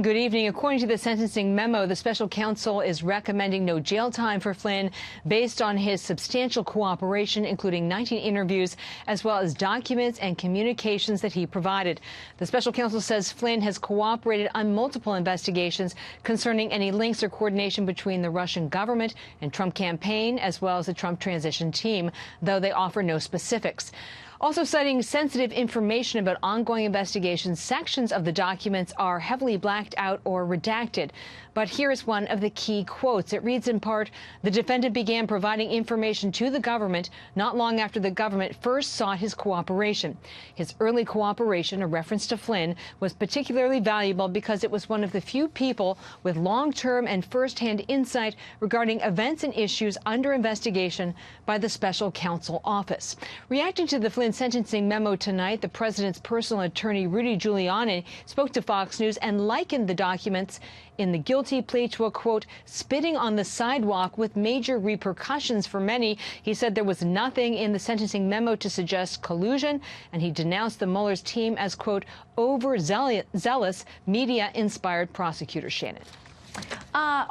Good evening. According to the sentencing memo, the special counsel is recommending no jail time for Flynn based on his substantial cooperation, including 19 interviews, as well as documents and communications that he provided. The special counsel says Flynn has cooperated on multiple investigations concerning any links or coordination between the Russian government and Trump campaign, as well as the Trump transition team, though they offer no specifics. Also citing sensitive information about ongoing investigations, sections of the documents are heavily blacked out or redacted. But here's one of the key quotes. It reads in part, "The defendant began providing information to the government not long after the government first sought his cooperation. His early cooperation, a reference to Flynn, was particularly valuable because it was one of the few people with long-term and first-hand insight regarding events and issues under investigation by the special counsel office." Reacting to the Flynn sentencing memo tonight, the president's personal attorney, Rudy Giuliani, spoke to Fox News and likened the documents in the guilty plea to a, quote, spitting on the sidewalk with major repercussions for many. He said there was nothing in the sentencing memo to suggest collusion, and he denounced the Mueller's team as, quote, overzealous media-inspired prosecutors. Shannon.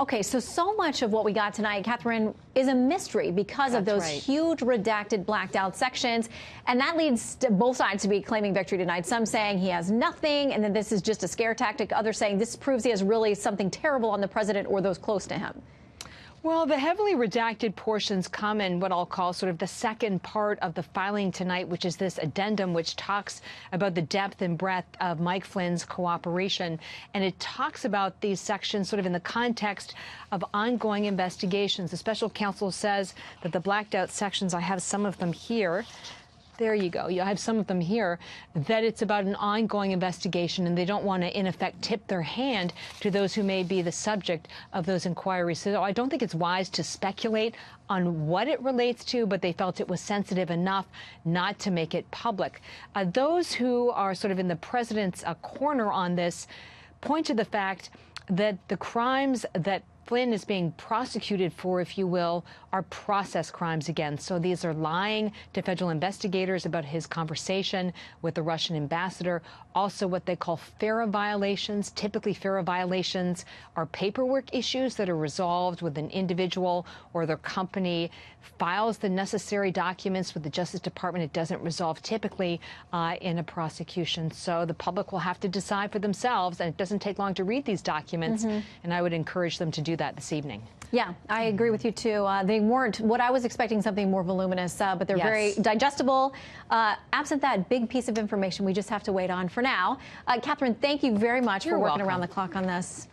Okay, so much of what we got tonight, Catherine, is a mystery because of those huge redacted, blacked out sections. And that leads to both sides to be claiming victory tonight. Some saying he has nothing, and then this is just a scare tactic. Others saying this proves he has really something terrible on the president or those close to him. Well, the heavily redacted portions come in what I'll call sort of the second part of the filing tonight, which is this addendum, which talks about the depth and breadth of Mike Flynn's cooperation. And it talks about these sections sort of in the context of ongoing investigations. The special counsel says that the blacked out sections, I have some of them here. There you go. You have some of them here, that it's about an ongoing investigation, and they don't want to, in effect, tip their hand to those who may be the subject of those inquiries. So I don't think it's wise to speculate on what it relates to, but they felt it was sensitive enough not to make it public. Those who are sort of in the president's corner on this point to the fact that the crimes that Flynn is being prosecuted for, if you will, are process crimes again. So these are lying to federal investigators about his conversation with the Russian ambassador. Also what they call FARA violations. Typically FARA violations are paperwork issues that are resolved with an individual or their company files the necessary documents with the Justice Department. It doesn't resolve typically in a prosecution. So the public will have to decide for themselves, and it doesn't take long to read these documents. And I would encourage them to do that this evening. Yeah, I agree with you, too. They weren't what I was expecting, something more voluminous, but they're very digestible. Absent that big piece of information, we just have to wait on for now. Catherine, thank you very much for working around the clock on this.